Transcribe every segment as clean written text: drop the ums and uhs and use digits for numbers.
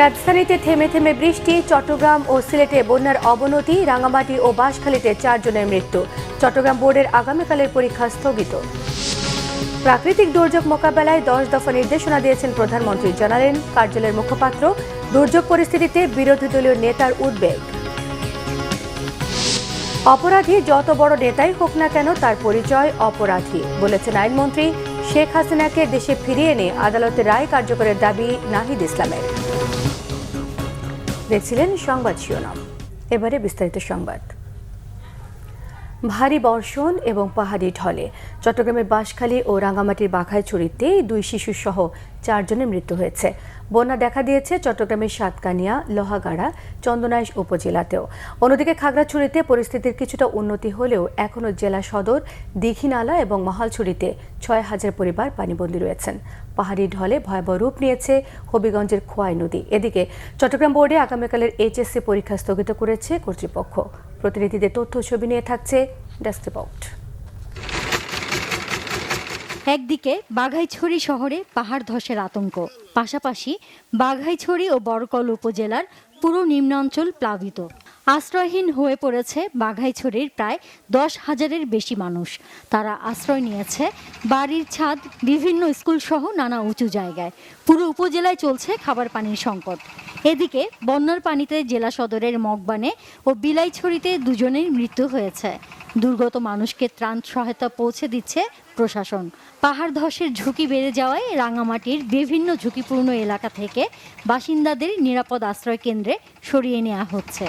রাজধানীতে থেমে থেমে বৃষ্টি, চট্টগ্রাম ও সিলেটে বন্যার অবনতি, রাঙামাটি ও বাঁশখালীতে 4 জনের মৃত্যু। চট্টগ্রাম বোর্ডের আগামীকালের পরীক্ষা স্থগিত। প্রাকৃতিক দুর্যোগ মোকাবেলায় 10 দফা নির্দেশনা দিয়েছেন প্রধানমন্ত্রী, জানালেন কার্যালয়ের মুখপাত্র। দুর্যোগ পরিস্থিতিতে বিরোধী দলীয় নেতার উদ্বেগ। অপরাধী যত বড় নেতাই হোক না কেন তার পরিচয় অপরাধী, বলেছেন আইনমন্ত্রী। শেখ হাসিনাকে দেশে ফিরিয়ে এনে আদালতের রায় কার্যকরের দাবি নাহিদ ইসলামের। দেখছিলেন সংবাদ শিরোনাম, এবারে বিস্তারিত সংবাদ। ভারী বর্ষণ এবং পাহাড়ি ঢলে চট্টগ্রামের বাঁশখালী ও রাঙামাটির বাঘাইছড়িতে 2 শিশুসহ 4 জনের মৃত্যু হয়েছে। বন্যা দেখা দিয়েছে চট্টগ্রামের সাতকানিয়া, লোহাগাড়া, চন্দনাইশ উপজেলাতেও। অন্যদিকে খাগড়াছড়িতে পরিস্থিতির কিছুটা উন্নতি হলেও এখনও জেলা সদর, দীঘিনালা এবং মহালছড়িতে 6,000 পরিবার পানিবন্দী রয়েছেন। পাহাড়ি ঢলে ভয়াবহ রূপ নিয়েছে হবিগঞ্জের খোয়াই নদী। এদিকে চট্টগ্রাম বোর্ডে আগামীকালের এইচএসসি পরীক্ষা স্থগিত করেছে কর্তৃপক্ষ। প্রতিনিধিদের তথ্য ছবি নিয়ে থাকছে ডেস্ক রিপোর্ট। একদিকে বাঘাইছড়ি শহরে পাহাড় ধসের আতঙ্ক, পাশাপাশি বাঘাইছড়ি ও বরকল উপজেলার পুরো নিম্নাঞ্চল প্লাবিত। আশ্রয়হীন হয়ে পড়েছে বাঘাইছড়ির প্রায় 10,000-এর বেশি মানুষ। তারা আশ্রয় নিয়েছে বাড়ির ছাদ, বিভিন্ন স্কুল সহ নানা উঁচু জায়গায়। পুরো উপজেলায় চলছে খাবার পানির সংকট। এদিকে বন্যার পানিতে জেলা সদরের মগবানে ও বিলাইছড়িতে 2 জনের মৃত্যু হয়েছে। দুর্গত মানুষকে ত্রাণ সহায়তা পৌঁছে দিচ্ছে প্রশাসন। পাহাড় ধসের ঝুঁকি বেড়ে যাওয়ায় রাঙামাটির বিভিন্ন ঝুঁকিপূর্ণ এলাকা থেকে বাসিন্দাদের নিরাপদ আশ্রয় কেন্দ্রে সরিয়ে নেওয়া হচ্ছে।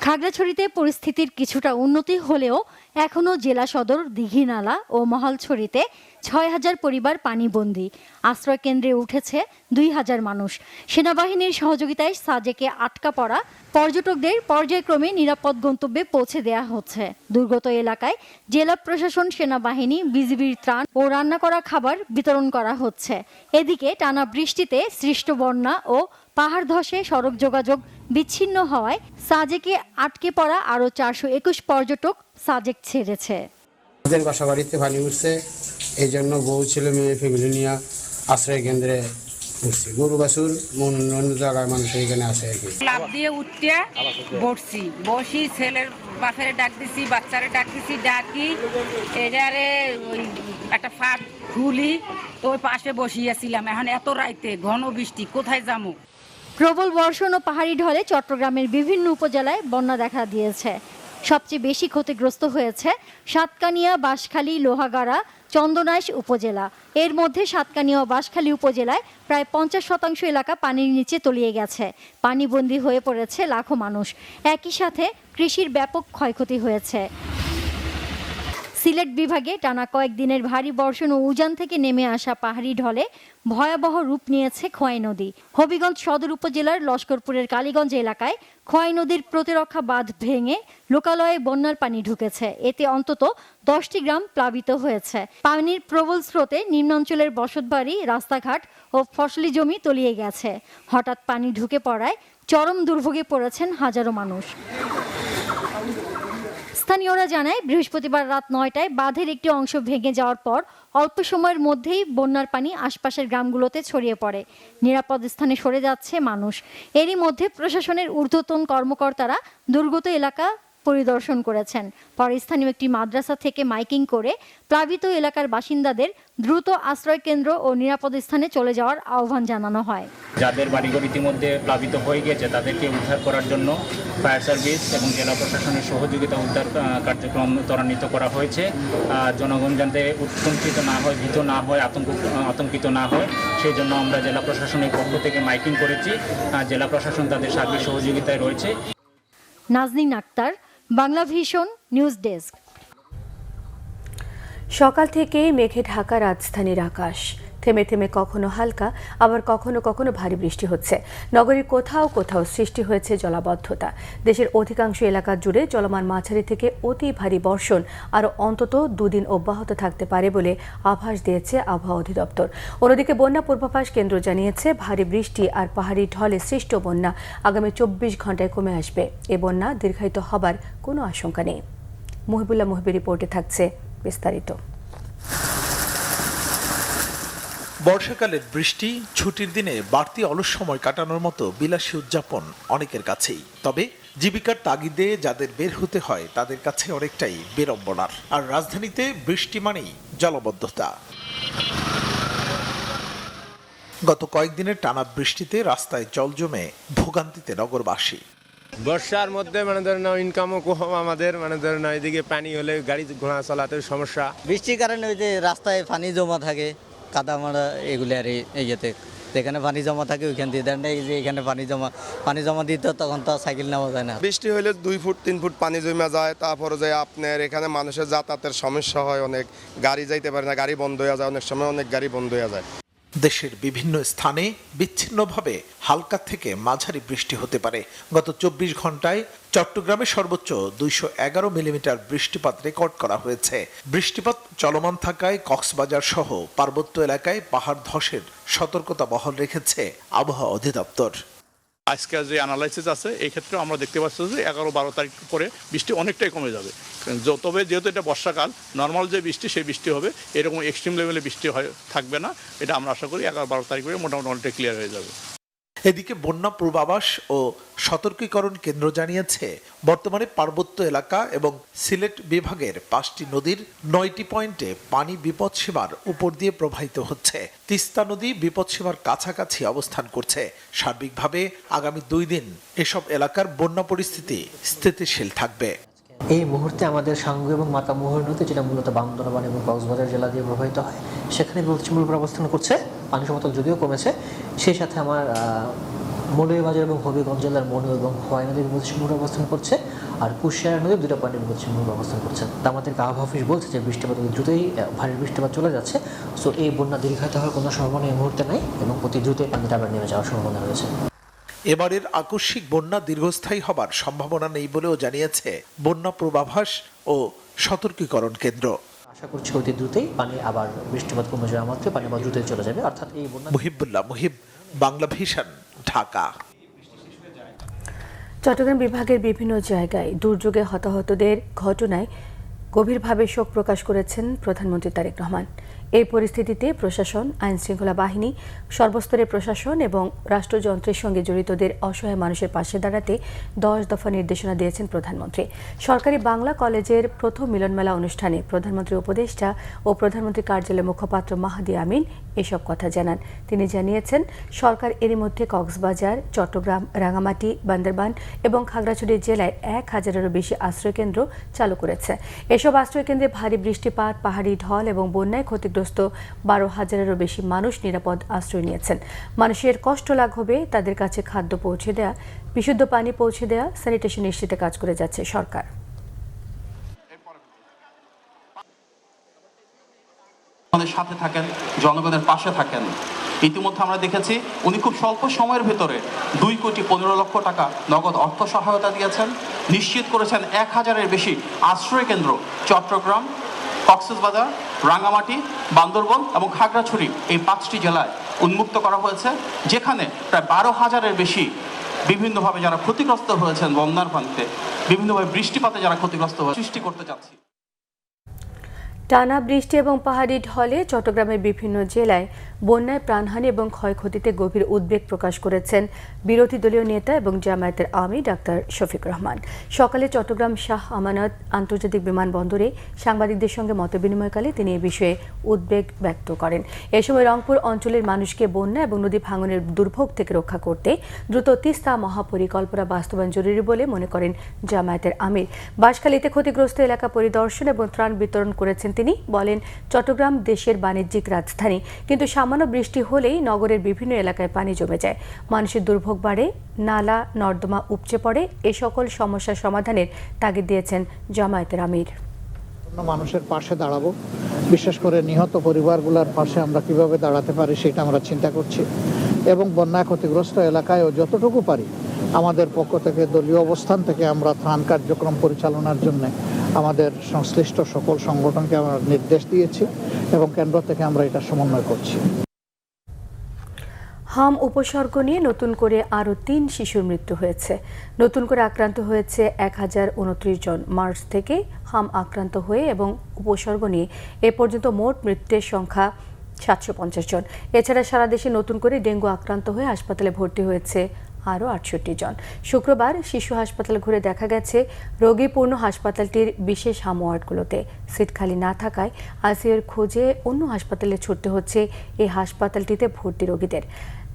খাগড়াছড়িতে পরিস্থিতির কিছুটা উন্নতি হলেও এখনও জেলা সদর, দীঘিনালা ও মহালছড়িতে 6,000 পরিবার পানিবন্দী। আশ্রয় কেন্দ্রে উঠেছে 2,000 মানুষ। সেনাবাহিনীর সহযোগিতায় সাজেকে আটকা পড়া পর্যটকদের পর্যায়ক্রমে নিরাপদ গন্তব্যে পৌঁছে দেওয়া হচ্ছে। দুর্গত এলাকায় জেলা প্রশাসন, সেনাবাহিনী, বিজিবির ত্রাণ ও রান্না করা খাবার বিতরণ করা হচ্ছে। এদিকে টানা বৃষ্টিতে সৃষ্ট বন্যা ও পাহাড় ধসে সড়ক যোগাযোগ বিচ্ছিন্ন হওয়ায় সাজেকে আটকে পড়া আরও 421 পর্যটক সাজেক ছেড়েছে। বাসা বাড়িতে পানি উঠছে, এই জন্য বউ ছেলে মেয়ে ফ্যামিলি নিয়ে আশ্রয় কেন্দ্রে উঠছি। গরু বাছুর অন্য জায়গায় মানুষ এখানে আসে আর কি। লাভ দিয়ে উঠতে বসি, ছেলের বাপেরে ডাক দিছি, বাচ্চারে ডাক দিছি, ডাকি এটারে ওই একটা ফাঁক খুলি তো ওই পাশে বসিয়েছিলাম। এখন এত রাইতে ঘন বৃষ্টি, কোথায় যাবো? প্রবল বর্ষণ ও পাহাড়ি ঢলে চট্টগ্রামের বিভিন্ন উপজেলায় বন্যা দেখা দিয়েছে। সবচেয়ে বেশি ক্ষতিগ্রস্ত হয়েছে সাতকানিয়া, বাঁশখালী, লোহাগাড়া, চন্দনাইশ উপজেলা। এর মধ্যে সাতকানিয়া ও বাঁশখালী উপজেলায় প্রায় 50% এলাকা পানির নিচে তলিয়ে গেছে। পানিবন্দী হয়ে পড়েছে লাখো মানুষ। একই সাথে কৃষির ব্যাপক ক্ষয়ক্ষতি হয়েছে। সিলেট বিভাগে টানা কয়েকদিনের ভারী বর্ষণ ও উজান থেকে নেমে আসা পাহাড়ি ঢলে ভয়াবহ রূপ নিয়েছে খোয়াই নদী। হবিগঞ্জ সদর উপজেলার লস্করপুরের কালীগঞ্জ এলাকায় খোয়াই নদীর প্রতিরক্ষা বাঁধ ভেঙে লোকালয়ে বন্যার পানি ঢুকেছে। এতে অন্তত 10টি গ্রাম প্লাবিত হয়েছে। পানির প্রবল স্রোতে নিম্নাঞ্চলের বসতবাড়ি, রাস্তাঘাট ও ফসলি জমি তলিয়ে গেছে। হঠাৎ পানি ঢুকে পড়ায় চরম দুর্ভোগে পড়েছেন হাজারো মানুষ। স্থানীয়রা জানায়, বৃহস্পতিবার রাত 9টায় বাঁধের একটি অংশ ভেঙে যাওয়ার পর অল্প সময়ের মধ্যেই বন্যার পানি আশপাশের গ্রামগুলোতে ছড়িয়ে পড়ে। নিরাপদ স্থানে সরে যাচ্ছে মানুষ। এরই মধ্যে প্রশাসনের ঊর্ধ্বতন কর্মকর্তারা দুর্গত এলাকা পরিদর্শন করেছেন। পরে স্থানীয় একটি মাদ্রাসা থেকে মাইকিং করে প্লাবিত এলাকার বাসিন্দাদের দ্রুত আশ্রয় কেন্দ্র ও নিরাপদ স্থানে চলে যাওয়ার আহ্বান জানানো হয়। যাদের বাড়িঘর ইতিমধ্যে প্লাবিত হয়ে গেছে তাদেরকে উদ্ধার করার জন্য ফায়ার সার্ভিস এবং জেলা প্রশাসনের সহযোগিতা উদ্ধার কার্যক্রম ত্বরান্বিত করা হয়েছে। জনগণ যাতে উৎকণ্ঠিত না হয়, ভীত না হয়, আতঙ্কিত না হয়, সেই জন্য আমরা জেলা প্রশাসনের পক্ষ থেকে মাইকিং করেছি। জেলা প্রশাসন তাদের সার্বিক সহযোগিতায় রয়েছে। Nazneen Akhtar, Bangla vision news desk. সকাল থেকেই মেঘে ঢাকা রাজধানীর আকাশ। থেমে থেমে কখনো হালকা, আবার কখনো কখনো ভারী বৃষ্টি হচ্ছে। নগরীর কোথাও কোথাও সৃষ্টি হয়েছে জলাবদ্ধতা। দেশের অধিকাংশ এলাকা জুড়ে চলমান মাঝারি থেকে অতি ভারী বর্ষণ আরও অন্তত 2 দিন অব্যাহত থাকতে পারে বলে আভাস দিয়েছে আবহাওয়া অধিদপ্তর। অন্যদিকে বন্যা পূর্বাভাস কেন্দ্র জানিয়েছে, ভারী বৃষ্টি আর পাহাড়ি ঢলে সৃষ্ট বন্যা আগামী 24 ঘন্টায় কমে আসবে। এ বন্যা দীর্ঘায়িত হবার কোনো আশঙ্কা নেই। মহিবুল্লাহ মহিবের রিপোর্টে থাকছে বিস্তারিত। বর্ষাকালের বৃষ্টি, ছুটির দিনে বাড়তি অলস সময় কাটানোর মতো বিলাসী উদযাপন অনেকের কাছেই। তবে জীবিকার তাগিদে যাদের বের হতে হয় তাদের কাছে অনেকটাই বিড়ম্বনার। আর রাজধানীতে বৃষ্টি মানেই জলাবদ্ধতা। গত কয়েকদিনের টানা বৃষ্টিতে রাস্তায় জল জমে ভোগান্তিতে নগরবাসী। বর্ষার মধ্যে ইনকামও কম আমাদের, এদিকে পানি হলে গাড়ি ঘোড়া চলাতে সমস্যা। বৃষ্টির কারণে ওই যে রাস্তায় পানি জমা থাকে, কাদা মারা এগুলো আর ইয়েতে যেখানে পানি জমা থাকে ওইখান দিয়ে দেন, এই যে এখানে পানি জমা দিতে তখন তো সাইকেল নেওয়া যায় না। বৃষ্টি হলে 2 ফুট 3 ফুট পানি জমে যায়, তারপরে যে আপনার এখানে মানুষের যাতায়াতের সমস্যা হয়, অনেক গাড়ি যাইতে পারে না, গাড়ি বন্ধ হয়ে যায়, অনেক সময় অনেক গাড়ি বন্ধ হয়ে যায়। দেশের বিভিন্ন স্থানে বিচ্ছিন্নভাবে হালকা থেকে মাঝারি বৃষ্টি হতে পারে। গত 24 ঘন্টায় চট্টগ্রামে সর্বোচ্চ 211 মিলিমিটার বৃষ্টিপাত রেকর্ড করা হয়েছে। বৃষ্টিপাত চলমান থাকায় কক্সবাজার সহ পার্বত্য এলাকায় পাহাড় ধসের সতর্কতা বহাল রেখেছে আবহাওয়া অধিদপ্তর। আজকে যে অ্যানালাইসিস আছে এই ক্ষেত্রে আমরা দেখতে পাচ্ছি যে 11-12 তারিখ পরে বৃষ্টি অনেকটাই কমে যাবে। তবে যেহেতু এটা বর্ষাকাল, নর্মাল যে বৃষ্টি সেই বৃষ্টি হবে, এরকম এক্সট্রিম লেভেলে বৃষ্টি থাকবে না। এটা আমরা আশা করি 11-12 তারিখ পরে মোটামুটি অনেকটাই ক্লিয়ার হয়ে যাবে। এদিকে বন্যা পূর্বাভাস ও সতর্কীকরণ কেন্দ্র জানিয়েছে বর্তমানে পার্বত্য এলাকা এবং সিলেট বিভাগের 5টি নদীর 9টি পয়েন্টে পানি বিপদসীমার উপর দিয়ে প্রবাহিত হচ্ছে। তিস্তা নদী বিপদসীমার কাছাকাছি অবস্থান করছে। সার্বিকভাবে আগামী 2 দিন এসব এলাকার বন্যা পরিস্থিতি স্থিতিশীল থাকবে। এই মুহূর্তে আমাদের সাঙ্গু এবং মাতামুহুর নদী, যেটা মূলত বান্দরবান এবং কক্সবাজার জেলা দিয়ে প্রবাহিত হয়, সেখানে বিপদসীমার উপর অবস্থান করছে। পানি সমতল যদিও কমেছে, সেই সাথে আমার মৌলভীবাজার এবং হবিগঞ্জ জেলার মনু এবং হোয়াই নদী বিপদসীমার উপর অবস্থান করছে। আর কুশিয়ারা নদীর 2টা পয়েন্টে বিপদসীমার উপর অবস্থান করছে। আমাদেরকে আবহাওয়া অফিস বলছে যে বৃষ্টিপাত দ্রুতই ভারী বৃষ্টিপাত চলে যাচ্ছে। সো এই বন্যা দীর্ঘায়িত হওয়ার কোনো সম্ভাবনা এই মুহূর্তে নাই এবং অতি দ্রুতই পানিটা আবার নেমে যাওয়ার সম্ভাবনা রয়েছে। এবারের আকস্মিক বন্যা দীর্ঘস্থায়ী হবার সম্ভাবনা নেই বলেও জানিয়েছে বন্যা পূর্বাভাস ও সতর্কীকরণ কেন্দ্র। আশা করছি অতি দ্রুতই পানি আবার বৃষ্টিপাত কমে যাওয়া মাত্র পানি আবার দ্রুতই চলে যাবে। অর্থাৎ এই বন্যা। মুহিবুল্লাহ মুহিব, বাংলা ভিশন, ঢাকা। চট্টগ্রাম বিভাগের বিভিন্ন জায়গায় দুর্যোগে হতাহতদের ঘটনায় গভীরভাবে শোক প্রকাশ করেছেন প্রধানমন্ত্রী তারেক রহমান। এই পরিস্থিতিতে প্রশাসন, আইনশৃঙ্খলা বাহিনী, সর্বস্তরের প্রশাসন এবং রাষ্ট্রযন্ত্রের সঙ্গে জড়িতদের অসহায় মানুষের পাশে দাঁড়াতে 10 দফা নির্দেশনা দিয়েছেন প্রধানমন্ত্রী। সরকারি বাংলা কলেজের প্রথম মিলনমেলা অনুষ্ঠানে প্রধানমন্ত্রীর উপদেষ্টা ও প্রধানমন্ত্রী কার্যালয়ের মুখপাত্র মাহাদি আমিন এসব কথা জানান। তিনি জানিয়েছেন, সরকার এরই মধ্যে কক্সবাজার, চট্টগ্রাম, রাঙামাটি, বান্দরবান এবং খাগড়াছড়ি জেলায় 1000-এরও বেশি আশ্রয়কেন্দ্র চালু করেছে। এসব আশ্রয়কেন্দ্রে ভারী বৃষ্টিপাত, পাহাড়ি ঢল এবং বন্যায় ক্ষতিগ্রস্ত 12,000-এরও বেশি মানুষ নিরাপদ আশ্রয় নিয়েছেন। মানুষের কষ্ট লাঘবে তাদের কাছে খাদ্য পৌঁছে দেয়া, বিশুদ্ধ পানি পৌঁছে দেয়া, স্যানিটেশন নিশ্চিতে কাজ করে যাচ্ছে সরকার। আমাদের সাথে থাকেন, জনগণের পাশে থাকেন। ইতিমধ্যে আমরা দেখেছি উনি খুব স্বল্প সময়ের ভেতরে 2,15,00,000 টাকা নগদ অর্থ সহায়তা দিয়েছেন। নিশ্চিত করেছেন 1000-এর বেশি আশ্রয় কেন্দ্র চট্টগ্রাম, কক্সবাজার, রাঙামাটি, বান্দরবান এবং খাগড়াছড়ি এই 5টি জেলায় উন্মুক্ত করা হয়েছে, যেখানে প্রায় 12,000-এর বেশি বিভিন্নভাবে যারা ক্ষতিগ্রস্ত হয়েছেন বন্যার পানিতে, বিভিন্নভাবে বৃষ্টিপাতে যারা ক্ষতিগ্রস্ত হয়ে সৃষ্টি করতে চাচ্ছি। টানা বৃষ্টি এবং পাহাড়ি ঢলে চট্টগ্রামের বিভিন্ন জেলায় বন্যায় প্রাণহানি এবং ক্ষয়ক্ষতিতে গভীর উদ্বেগ প্রকাশ করেছেন বিরোধী দলীয় নেতা এবং জামায়াতের আমির ডাক্তার শফিক রহমান। সকালে চট্টগ্রাম শাহ আমানত আন্তর্জাতিক বিমানবন্দরে সাংবাদিকদের সঙ্গে মতবিনিময়কালে তিনি এ বিষয়ে উদ্বেগ ব্যক্ত করেন। এ সময় রংপুর অঞ্চলের মানুষকে বন্যা এবং নদী ভাঙনের দুর্ভোগ থেকে রক্ষা করতে দ্রুত তিস্তা মহাপরিকল্পনা বাস্তবায়ন জরুরি বলে মনে করেন জামায়াতের আমির। বাঁশখালীতে ক্ষতিগ্রস্ত এলাকা পরিদর্শন এবং ত্রাণ বিতরণ করেছেন তিনি। বলেন, চট্টগ্রাম দেশের বাণিজ্যিক রাজধানী, কিন্তু সামান্য বৃষ্টি হলেই নগরের বিভিন্ন এলাকায় পানি জমে যায়, মানুষের দুর্ভোগ বাড়ে, নালা নর্দমা উপচে পড়ে। এ সকল সমস্যার সমাধানের তাগিদ দিয়েছেন জামায়াতের আমির। মানুষের পাশে দাঁড়াবো, বিশেষ করে নিহত পরিবারগুলোর পাশে আমরা কিভাবে দাঁড়াতে পারি সেটা আমরা চিন্তা করছি এবং বন্যা ক্ষতিগ্রস্ত এলাকায়ও যতটুকু পারি আমাদের পক্ষ থেকে দলীয় অবস্থান থেকে আমরা ত্রাণ কার্যক্রম পরিচালনার জন্য আমাদের সংশ্লিষ্ট সকল সংগঠনকে আমরা নির্দেশ দিয়েছি এবং কেন্দ্র থেকে আমরা এটা সমন্বয় করছি। হাম উপসর্গ নিয়ে নতুন করে আরও 3 শিশুর মৃত্যু হয়েছে। নতুন করে আক্রান্ত হয়েছে 1029 জন। মার্চ থেকে হাম আক্রান্ত হয়ে এবং উপসর্গ নিয়ে এ পর্যন্ত মোট মৃত্যুর সংখ্যা 750 জন। এছাড়া সারা দেশে নতুন করে ডেঙ্গু আক্রান্ত হয়ে হাসপাতালে ভর্তি হয়েছে আরও 68 জন। শুক্রবার শিশু হাসপাতাল ঘুরে দেখা গেছে রোগীপূর্ণ হাসপাতালটির বিশেষ হাম ওয়ার্ডগুলোতে সিট খালি না থাকায় আইসিইউর খোঁজে অন্য হাসপাতালে ছুটতে হচ্ছে এই হাসপাতালটিতে ভর্তি রোগীদের।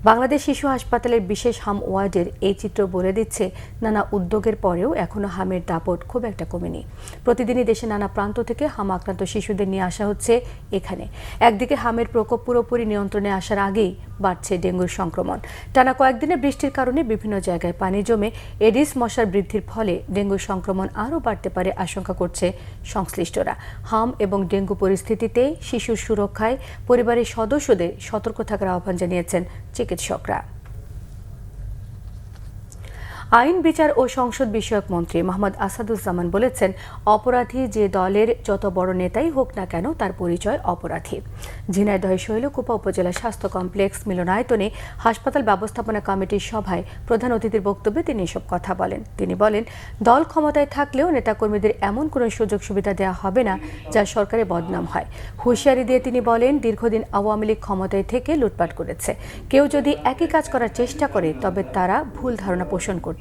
বাংলাদেশ শিশু হাসপাতালের বিশেষ হাম ওয়ার্ডের এই চিত্র বলে দিচ্ছে নানা উদ্যোগের পরেও এখনও হামের দাপট খুব একটা কমেনি। প্রতিদিনই দেশে নানা প্রান্ত থেকে হাম আক্রান্ত শিশুদের নিয়ে আসা হচ্ছে এখানে। একদিকে হামের প্রকোপ পুরোপুরি নিয়ন্ত্রণে আসার আগেই বাড়ছে ডেঙ্গুর সংক্রমণ। টানা কয়েকদিনের বৃষ্টির কারণে বিভিন্ন জায়গায় পানি জমে এডিস মশার বৃদ্ধির ফলে ডেঙ্গুর সংক্রমণ আরও বাড়তে পারে আশঙ্কা করছে সংশ্লিষ্টরা। হাম এবং ডেঙ্গু পরিস্থিতিতে শিশুর সুরক্ষায় পরিবারের সদস্যদের সতর্ক থাকার আহ্বান জানিয়েছেন চিকিৎসকরা। আইন, বিচার ও সংসদ বিষয়ক মন্ত্রী মোহাম্মদ আসাদুজ্জামান বলেছেন, অপরাধী যে দলের যত বড় নেতাই হোক না কেন তার পরিচয় অপরাধী। ঝিনাইদহের শৈলকুপা উপজেলা স্বাস্থ্য কমপ্লেক্স মিলনায়তনে হাসপাতাল ব্যবস্থাপনা কমিটির সভায় প্রধান অতিথির বক্তব্যে তিনি এসব কথা বলেন। তিনি বলেন, দল ক্ষমতায় থাকলেও নেতাকর্মীদের এমন কোনো সুযোগ সুবিধা দেওয়া হবে না যা সরকারের বদনাম হয়। হুঁশিয়ারি দিয়ে তিনি বলেন, দীর্ঘদিন আওয়ামী লীগ ক্ষমতায় থেকে লুটপাট করেছে। কেউ যদি একই কাজ করার চেষ্টা করে তবে তারা ভুল ধারণা পোষণ করছে।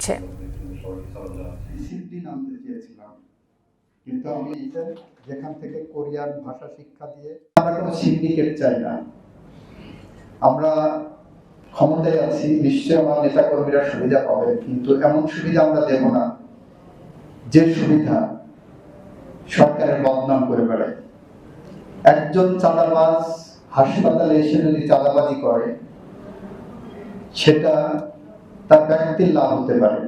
কিন্তু আমি যেখান থেকে কোরিয়ান ভাষা শিক্ষা দিয়ে আমরা কোনো সিন্ডিকেট চাই না। আমরা ক্ষমতায় আছি, নিশ্চয়ই আমার নেতা কর্মীরা সুবিধা পাবে, কিন্তু এমন সুবিধা আমরা দেব না যে সুবিধা সরকারের বদনাম করে বেড়ায়। একজন চাঁদাবাজ হাসপাতালে এসে যদি চাঁদাবাজি করে সেটা তার ব্যক্তির লাভ হতে পারে,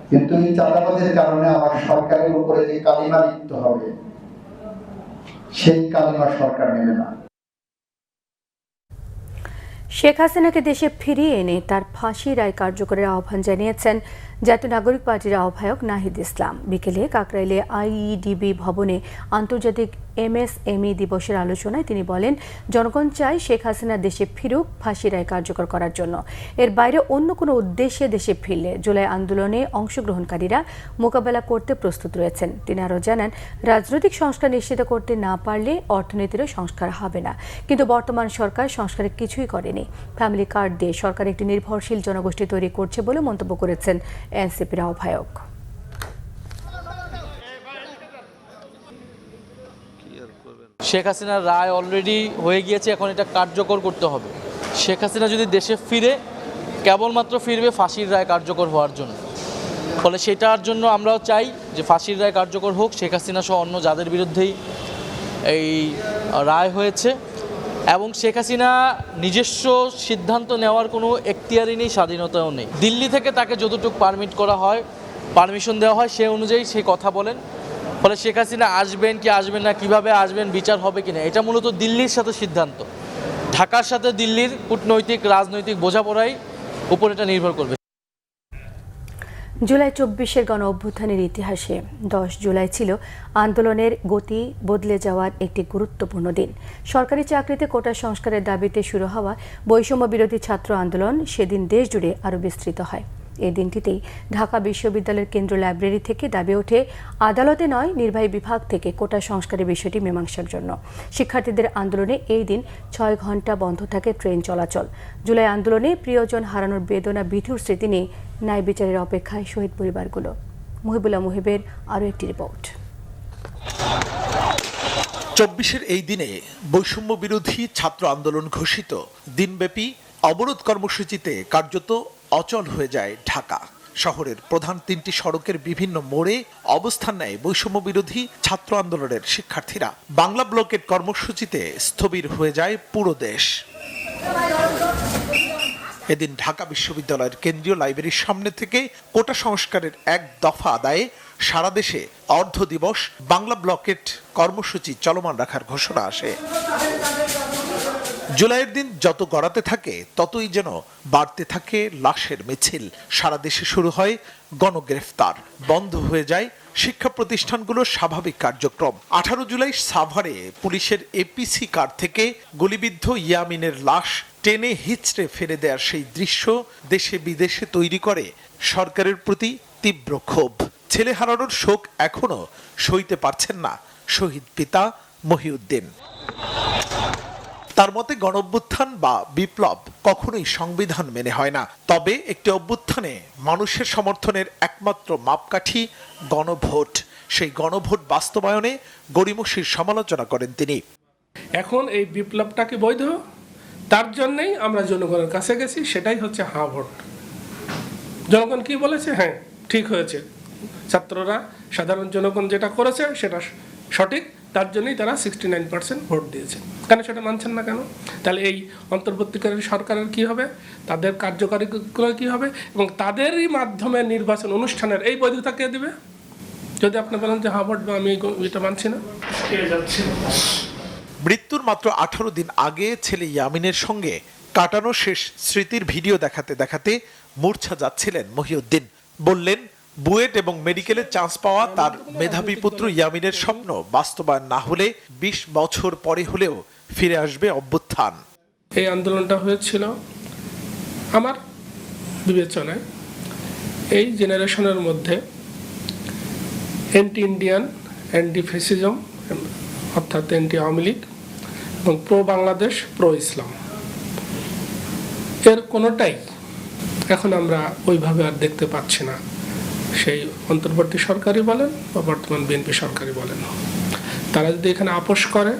কিন্তু এই চাঁদাবাজের কারণে আমার সরকারের উপরে যে কালিমা লিখতে হবে সেই কালিমা সরকার নেবে না। শেখ হাসিনাকে দেশে ফিরিয়ে এনে তার ফাঁসি রায় কার্যকরের আহ্বান জানিয়েছেন জাতীয় নাগরিক পার্টির আহ্বায়ক নাহিদ ইসলাম। বিকেলে কাকরাইলে আইইডিবি ভবনে আন্তর্জাতিক এমএসএমই দিবসের আলোচনায় তিনি বলেন, জনগণ চায় শেখ হাসিনা দেশে ফিরুক ফাঁসি রায় কার্যকর করার জন্য। এর বাইরে অন্য কোনো উদ্দেশ্যে দেশে ফিরলে জুলাই আন্দোলনে অংশগ্রহণকারীরা মোকাবেলা করতে প্রস্তুত রয়েছেন। তিনি আরও জানান, রাজনৈতিক সংস্কার নিশ্চিত করতে না পারলে অর্থনীতিরও সংস্কার হবে না। কিন্তু বর্তমান সরকার সংস্কারের কিছুই করেনি। ফ্যামিলি কার্ড দিয়ে সরকার একটি নির্ভরশীল জনগোষ্ঠী তৈরি করছে বলে মন্তব্য করেছেন এনসিপির আহ্বায়ক। শেখ হাসিনার রায় অলরেডি হয়ে গিয়েছে, এখন এটা কার্যকর করতে হবে। শেখ হাসিনা যদি দেশে ফিরে কেবলমাত্র ফিরবে ফাঁসির রায় কার্যকর হওয়ার জন্য। ফলে সেটার জন্য আমরাও চাই যে ফাঁসির রায় কার্যকর হোক, শেখ হাসিনা সহ অন্য যাদের বিরুদ্ধেই এই রায় হয়েছে। এবং শেখ হাসিনা নিজস্ব সিদ্ধান্ত নেওয়ার কোনো এখতিয়ারই নেই, স্বাধীনতাও নেই। দিল্লি থেকে তাকে যতটুকু পারমিট করা হয়, পারমিশন দেওয়া হয়, সে অনুযায়ী সে কথা বলেন। ফলে শেখ হাসিনা আসবেন কি আসবেন না, কিভাবে আসবেন, বিচার হবে কিনা, এটা মূলত দিল্লির সাথে সিদ্ধান্ত। ঢাকার সাথে দিল্লির কূটনৈতিক রাজনৈতিক বোঝাপড়াই উপর এটা নির্ভর করবে। জুলাই 24-এর গণ অভ্যুত্থানের ইতিহাসে 10 জুলাই ছিল আন্দোলনের গতি বদলে যাওয়ার একটি গুরুত্বপূর্ণ দিন। সরকারি চাকরিতে কোটা সংস্কারের দাবিতে শুরু হওয়া বৈষম্য বিরোধী ছাত্র আন্দোলন সেদিন দেশ জুড়ে আরও বিস্তৃত হয়। এই দিনটিতেই ঢাকা বিশ্ববিদ্যালয়ের কেন্দ্র লাইব্রেরি থেকে দাবি ওঠে, আদালতে নয় নির্বাহী বিভাগ থেকে কোটা সংস্কারের বিষয়টি মীমাংসার জন্য। শিক্ষার্থীদের আন্দোলনে এই দিন 6 ঘন্টা বন্ধ থাকে ট্রেন চলাচল। জুলাই আন্দোলনে প্রিয়জন হারানোর বেদনা বিধুর স্মৃতি নিয়ে ন্যায় বিচারের অপেক্ষায় শহীদ পরিবারগুলো। মুহিবুল্লাহ মুহিবের আরও একটি রিপোর্ট। 24-এর এই দিনে বৈষম্য বিরোধী ছাত্র আন্দোলন ঘোষিত দিনব্যাপী অবরোধ কর্মসূচিতে কার্যত অচল হয়ে যায় ঢাকা শহরের প্রধান 3টি সড়কের বিভিন্ন মোড়ে অবস্থান নেয় বৈষম্য বিরোধী ছাত্র আন্দোলনের শিক্ষার্থীরা। বাংলা ব্লকের কর্মসূচিতে স্থবির হয়ে যায় পুরো দেশ। এদিন ঢাকা বিশ্ববিদ্যালয়ের কেন্দ্রীয় লাইব্রেরির সামনে থেকে কোটা সংস্কারের এক দফা আদায়ে সারা দেশে অর্ধ দিবস বাংলা ব্লকেট কর্মসূচি চলমান রাখার ঘোষণা আসে। জুলাইয়ের দিন যত গড়াতে থাকে ততই যেন বাড়তে থাকে লাশের মিছিল। সারা দেশে শুরু হয় গণগ্রেফতার, বন্ধ হয়ে যায় শিক্ষা প্রতিষ্ঠানগুলোর স্বাভাবিক কার্যক্রম। 18 জুলাই সাভারে পুলিশের এপিসি কার থেকে গুলিবিদ্ধ ইয়ামিনের লাশ টেনে হিচড়ে ফেলে দেওয়ার সেই দৃশ্য দেশে বিদেশে তৈরি করে সরকারের প্রতি তীব্র ক্ষোভ। ছেলে হারানোর শোক এখনো সইতে পারছেন না শহীদ পিতা মহিউদ্দিন। তার মতে গণঅভ্যুত্থান বা বিপ্লব কখনোই সংবিধান মেনে হয় না, তবে একটি অভ্যুত্থানে মানুষের সমর্থনের একমাত্র মাপকাঠি গণভোট। সেই গণভোট বাস্তবায়নে গড়িমসির সমালোচনা করেন তিনি। এখন এই বিপ্লবটাকে বৈধ, তার জন্যই আমরা জনগণের কাছে গেছি, সেটাই হচ্ছে হ্যাঁ ভোট। জনগণ কি বলেছে? হ্যাঁ ঠিক হয়েছে, ছাত্ররা সাধারণ জনগণ যেটা করেছে সেটা সঠিক, তার জন্যই তারা 69% ভোট দিয়েছে। কেন সেটা মানছেন না কেন? তাহলে এই অন্তর্বর্তীকালীন সরকারের কি হবে, তাদের কার্যকারিতা কি হবে, এবং তাদেরই মাধ্যমে নির্বাচন অনুষ্ঠানের এই বৈধতা কে দেবে? যদি আপনি বলেন যে হ্যাঁ ভোট বা আমি এটা মানছি না, মৃত্যুর মাত্র 18 দিন আগে ছেলে ইয়ামিনের সঙ্গে কাটানো শেষ স্মৃতির ভিডিও দেখাতে দেখাতে মূর্ছা যাচ্ছিলেন মহিউদ্দিন। বললেন, বুয়েট এবং মেডিকেলে চান্স পাওয়া তার মেধাবী পুত্র ইয়ামিনের স্বপ্ন বাস্তবায়ন না হলে 20 বছর পরে হলেও ফিরে আসবে অভ্যুত্থান। এই আন্দোলনটা হয়েছিল আমার বিবেচনায় এই জেনারেশনের মধ্যে অ্যান্টি ইন্ডিয়ান, অ্যান্টি ফ্যাসিজম অর্থাৎ অ্যান্টি আওয়ামী লীগ এবং প্রো বাংলাদেশ, প্রো ইসলাম, এর কোনোটাই এখন আমরা ওইভাবে আর দেখতে পাচ্ছি না। সেই অন্তর্বর্তী সরকারই বলেন বা বর্তমান বিএনপি সরকারই বলেন, তারা যদি এখানে আপোষ করে,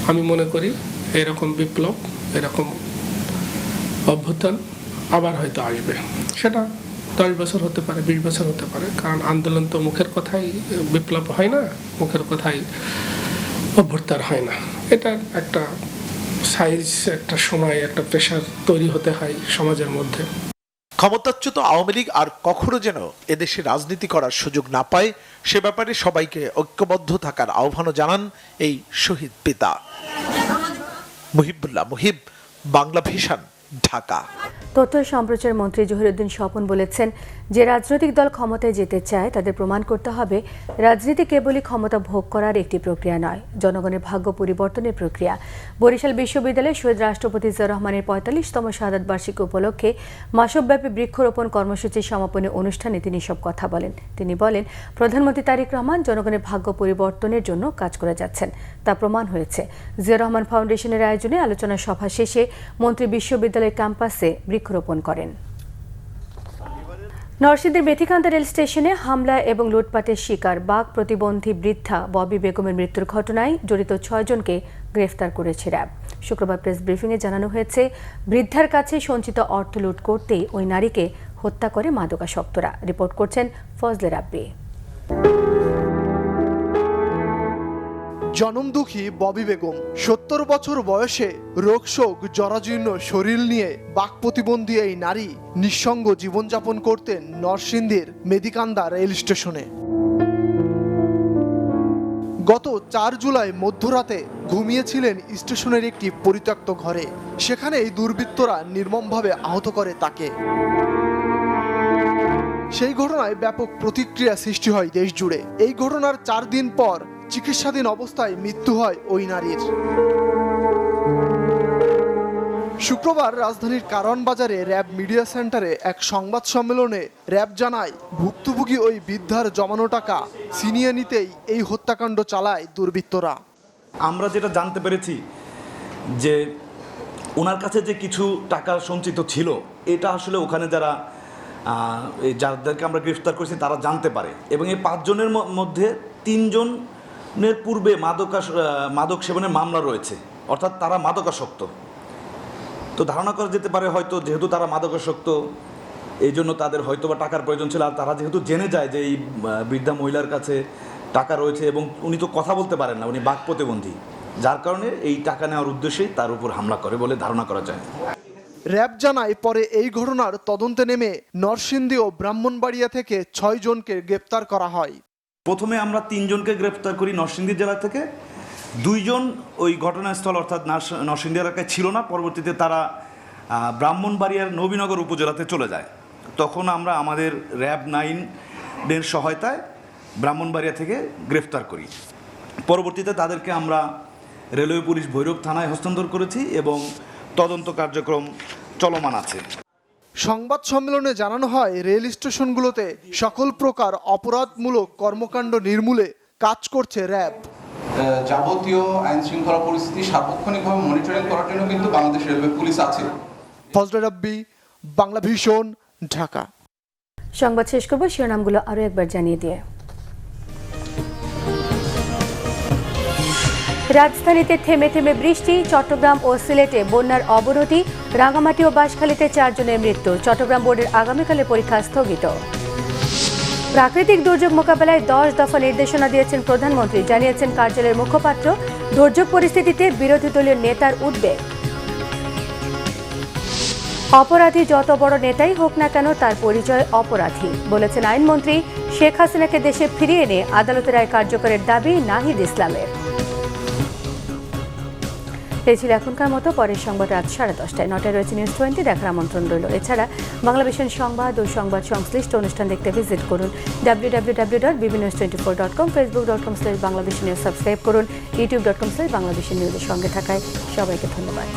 আমি মনে করি এরকম বিপ্লব, এরকম অভ্যুত্থান আবার হয়তো আসবে। সেটা 10 বছর হতে পারে, 20 বছর হতে পারে, কারণ আন্দোলন তো মুখের কথাই বিপ্লব হয় না, মুখের কথাই অভ্যুত্থান হয় না। এটা একটা সাইজ, একটা সময়, একটা প্রেশার তৈরি হতে হয় সমাজের মধ্যে। ক্ষমতাচ্যুত আওয়ামী লীগ আর কখনো যেন এদেশে রাজনীতি করার সুযোগ না পায়, সে ব্যাপারে সবাইকে ঐক্যবদ্ধ থাকার আহ্বানও জানান এই শহীদ পিতা। মুহিবুল্লাহ মুহিব, বাংলা ভিশন, ঢাকা। তথ্য সম্প্রচার মন্ত্রী জহিরুদ্দিন স্বপন বলেছেন, যে রাজনৈতিক দল ক্ষমতায় যেতে চায় তাদের প্রমাণ করতে হবে রাজনীতি কেবলই ক্ষমতা ভোগ করার একটি প্রক্রিয়া নয়, জনগণের ভাগ্য পরিবর্তনের প্রক্রিয়া। বরিশাল বিশ্ববিদ্যালয়ে শহীদ রাষ্ট্রপতি জিয়াউর রহমানের 45তম শাহাদাত বার্ষিকী উপলক্ষে মাসব্যাপী বৃক্ষরোপণ কর্মসূচির সমাপনী অনুষ্ঠানে তিনি সব কথা বলেন। তিনি বলেন, প্রধানমন্ত্রী তারেক রহমান জনগণের ভাগ্য পরিবর্তনের জন্য কাজ করে যাচ্ছেন, তা প্রমাণ হয়েছে। জিয়াউর রহমান ফাউন্ডেশনের আয়োজনে আলোচনা সভা শেষে মন্ত্রী বিশ্ববিদ্যালয়ের ক্যাম্পাসে বৃক্ষরোপণ করেন। নরসিংদীর বেথিকান্দা রেল স্টেশনে হামলা এবং লুটপাটের শিকার বাঘ প্রতিবন্ধী বৃদ্ধা ববি বেগমের মৃত্যুর ঘটনায় জড়িত 6 জনকে গ্রেফতার করেছে র্যাব। শুক্রবার প্রেস ব্রিফিংয়ে জানানো হয়েছে, বৃদ্ধার কাছে সঞ্চিত অর্থ লুট করতেই ওই নারীকে হত্যা করে মাদকাসক্তরা। রিপোর্ট করছেন ফজলে রাব্বি। জনমদুখী ববি বেগম 70 বছর বয়সে রোগশোক জরাজীর্ণ শরীর নিয়ে বাক প্রতিবন্ধী এই নারী নিঃসঙ্গ জীবনযাপন করতেন নরসিংদীর মেদিকান্দা রেল স্টেশনে। গত 4 জুলাই মধ্যরাতে ঘুমিয়েছিলেন স্টেশনের একটি পরিত্যক্ত ঘরে। সেখানেই দুর্বৃত্তরা নির্মমভাবে আহত করে তাকে। সেই ঘটনায় ব্যাপক প্রতিক্রিয়া সৃষ্টি হয় দেশ জুড়ে। এই ঘটনার 4 দিন পর চিকিৎসাধীন অবস্থায় মৃত্যু হয় ওই নারীর। শুক্রবার রাজধানীর কারওয়ান বাজারে র্যাব মিডিয়া সেন্টারে এক সংবাদ সম্মেলনে র্যাব জানায়, ভুক্তভোগী ওই বৃদ্ধার জমানো টাকা ছিনিয়ে নিতেই এই হত্যাকাণ্ড চালায় দুর্বৃত্তরা। আমরা যেটা জানতে পেরেছি যে ওনার কাছে যে কিছু টাকা সঞ্চিত ছিল, এটা আসলে ওখানে যাদেরকে আমরা গ্রেফতার করেছি তারা জানতে পারে, এবং এই 5 জনের মধ্যে 3 জনের পূর্বে মাদক সেবনের মামলা রয়েছে, অর্থাৎ তারা মাদকাসক্ত। তো ধারণা করা যেতে পারে হয়তো যেহেতু তারা মাদকাসক্ত, এই জন্য তাদের হয়তো বা টাকার প্রয়োজন ছিল। আর তারা যেহেতু জেনে যায় যে এই বৃদ্ধা মহিলার কাছে টাকা রয়েছে এবং উনি তো কথা বলতে পারেন না, উনি বাক প্রতিবন্ধী, যার কারণে এই টাকা নেওয়ার উদ্দেশ্যেই তার উপর হামলা করে বলে ধারণা করা যায়। র্যাব জানায়, পরে এই ঘটনার তদন্তে নেমে নরসিংদী ও ব্রাহ্মণবাড়িয়া থেকে 6 জনকে গ্রেপ্তার করা হয়। প্রথমে আমরা 3 জনকে গ্রেপ্তার করি নরসিংদী জেলা থেকে। 2 জন ওই ঘটনাস্থল অর্থাৎ নরসিংদী এলাকায় ছিল না, পরবর্তীতে তারা ব্রাহ্মণবাড়িয়ার নবীনগর উপজেলাতে চলে যায়। তখন আমরা আমাদের র্যাব 9-এর সহায়তায় ব্রাহ্মণবাড়িয়া থেকে গ্রেফতার করি। পরবর্তীতে তাদেরকে আমরা রেলওয়ে পুলিশ ভৈরব থানায় হস্তান্তর করেছি এবং তদন্ত কার্যক্রম চলমান আছে। সংবাদ সম্মেলনে জানানো হয়, রেল স্টেশনগুলোতে সকল প্রকার অপরাধমূলক কর্মকাণ্ড নির্মূলে কাজ করছে র্যাব। যাবতীয় আইন শৃঙ্খলা পরিস্থিতি সার্বক্ষণিকভাবে মনিটরিং করার জন্য কিন্তু বাংলাদেশ রেলওয়ে পুলিশ আছে। ফজলে রাব্বি, বাংলা ভিশন, ঢাকা। সংবাদ শেষ করব শিরোনামগুলো আরো একবার জানিয়ে দিয়ে। রাজধানীতে থেমে থেমে বৃষ্টি, চট্টগ্রাম ও সিলেটে বন্যার অবনতি, রাঙামাটি ও বাঁশখালীতে 4 জনের মৃত্যু, চট্টগ্রাম বোর্ডের আগামীকালে পরীক্ষা স্থগিত। প্রাকৃতিক দুর্যোগ মোকাবেলায় 10 দফা নির্দেশনা দিয়েছেন প্রধানমন্ত্রী, জানিয়েছেন কার্যালয়ের মুখপাত্র। দুর্যোগ পরিস্থিতিতে বিরোধী দলীয় নেতার উদ্বেগ। অপরাধী যত বড় নেতাই হোক না কেন তার পরিচয় অপরাধী, বলেছেন আইনমন্ত্রী। শেখ হাসিনাকে দেশে ফিরিয়ে এনে আদালতের রায় কার্যকরের দাবি নাহিদ ইসলামের। এই ছিল এখনকার মতো। পরের সংবাদ রাত 10:30টায়। 9টায় রয়েছে নিউজ 20, দেখার আমন্ত্রণ রইল। এছাড়া বাংলা ভিশন সংবাদ ও সংবাদ সংশ্লিষ্ট অনুষ্ঠান দেখতে ভিজিট করুন www.bbnews24.com, facebook.com/banglavishnnews সাবস্ক্রাইব করুন, youtube.com/banglavishnnews এর সঙ্গে থাকায় সবাইকে ধন্যবাদ।